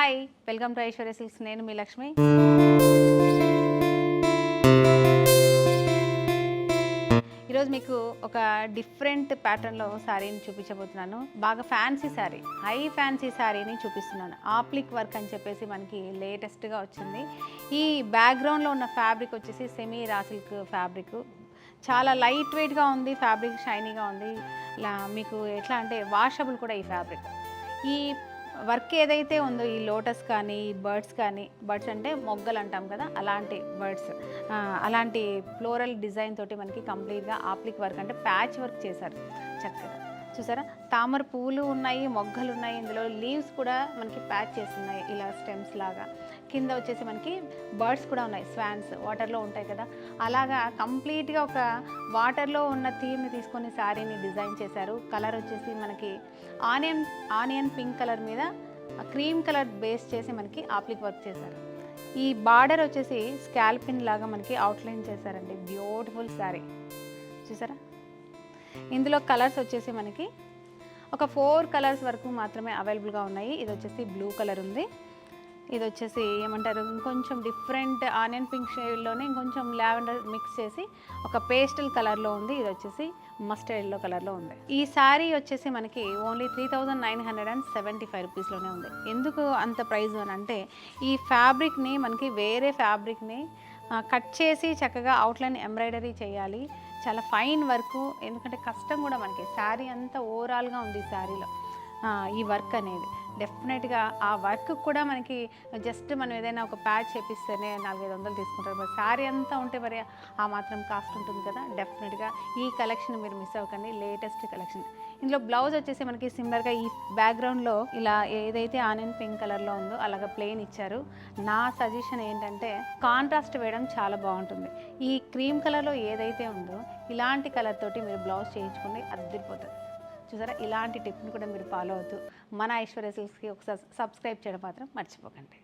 Hi, welcome to Aishwarya silks. నేను మీ లక్ష్మి. ఈరోజు మీకు ఒక డిఫరెంట్ ప్యాటర్న్లో శారీని చూపించబోతున్నాను. బాగా ఫ్యాన్సీ శారీ, హై ఫ్యాన్సీ శారీని చూపిస్తున్నాను. ఆప్లిక్ వర్క్ అని చెప్పేసి మనకి లేటెస్ట్గా వచ్చింది. ఈ బ్యాక్గ్రౌండ్లో ఉన్న ఫ్యాబ్రిక్ వచ్చేసి సెమీ రా సిల్క్ ఫ్యాబ్రిక్. చాలా లైట్ వెయిట్గా ఉంది, ఫ్యాబ్రిక్ షైనీగా ఉంది. మీకు ఎట్లా అంటే వాషబుల్ కూడా ఈ ఫ్యాబ్రిక్. ఈ వర్క్ ఏదైతే ఉందో ఈ లోటస్ కానీ ఈ బర్డ్స్ కానీ, బర్డ్స్ అంటే మొగ్గలు అంటాం కదా, అలాంటి బర్డ్స్, అలాంటి ఫ్లోరల్ డిజైన్ తోటి మనకి కంప్లీట్గా ఆప్లిక్ వర్క్ అంటే ప్యాచ్ వర్క్ చేశారు చక్కగా. చూసారా, తామర పువ్వులు ఉన్నాయి, మొగ్గలు ఉన్నాయి, ఇందులో లీవ్స్ కూడా మనకి ప్యాచ్ చేస్తున్నాయి ఇలా స్టెమ్స్ లాగా. కింద వచ్చేసి మనకి బర్డ్స్ కూడా ఉన్నాయి, స్వాన్స్ వాటర్లో ఉంటాయి కదా, అలాగా కంప్లీట్గా ఒక వాటర్లో ఉన్న థీమ్ని తీసుకొని శారీని డిజైన్ చేశారు. కలర్ వచ్చేసి మనకి ఆనియన్ పింక్ కలర్ మీద క్రీమ్ కలర్ బేస్ చేసి మనకి ఆప్లిక్ వర్క్ చేశారు. ఈ బార్డర్ వచ్చేసి స్కాల్పిన్ లాగా మనకి అవుట్లైన్ చేశారండి. బ్యూటిఫుల్ శారీ చూసారా. ఇందులో కలర్స్ వచ్చేసి మనకి ఒక 4 కలర్స్ వరకు మాత్రమే అవైలబుల్గా ఉన్నాయి. ఇది వచ్చేసి బ్లూ కలర్ ఉంది, ఇది వచ్చేసి ఏమంటారు ఇంకొంచెం డిఫరెంట్ ఆనియన్ పింక్ షేడ్లోనే ఇంకొంచెం లావెండర్ మిక్స్ చేసి ఒక పేస్టల్ కలర్లో ఉంది, ఇది వచ్చేసి మస్టర్డ్ ఎల్లో కలర్లో ఉంది. ఈ శారీ వచ్చేసి మనకి ఓన్లీ 3975 రూపీస్లోనే ఉంది. ఎందుకు అంత ప్రైస్ అని అంటే, ఈ ఫ్యాబ్రిక్ని మనకి వేరే ఫ్యాబ్రిక్ని కట్ చేసి చక్కగా అవుట్లైన్ ఎంబ్రాయిడరీ చేయాలి. చాలా ఫైన్ వర్క్, ఎందుకంటే కష్టం కూడా మనకి. శారీ అంతా ఓవరాల్గా ఉంది ఈ శారీలో ఈ వర్క్ అనేది. డెఫినెట్గా ఆ వర్క్ కూడా మనకి జస్ట్ మనం ఏదైనా ఒక ప్యాచ్ చేపిస్తేనే 400-500 తీసుకుంటారు. మరి శారీ అంతా ఉంటే మరి ఆ మాత్రం కాస్ట్ ఉంటుంది కదా. డెఫినెట్గా ఈ కలెక్షన్ మీరు మిస్ అవ్వకండి, లేటెస్ట్ కలెక్షన్. ఇందులో బ్లౌజ్ వచ్చేసి మనకి సిమిలర్గా ఈ బ్యాక్గ్రౌండ్లో ఇలా ఏదైతే ఆనియన్ పింక్ కలర్లో ఉందో అలాగ ప్లెయిన్ ఇచ్చారు. నా సజెషన్ ఏంటంటే కాంట్రాస్ట్ వేయడం చాలా బాగుంటుంది. ఈ క్రీమ్ కలర్లో ఏదైతే ఉందో ఇలాంటి కలర్ తోటి మీరు బ్లౌజ్ చేయించుకోండి, అద్దరిపోతుంది. చూసారా, ఇలాంటి టిప్ని కూడా మీరు ఫాలో అవుతూ మన ఐశ్వర్య సిల్క్స్కి ఒకసారి సబ్స్క్రైబ్ చేయడం మాత్రం మర్చిపోకండి.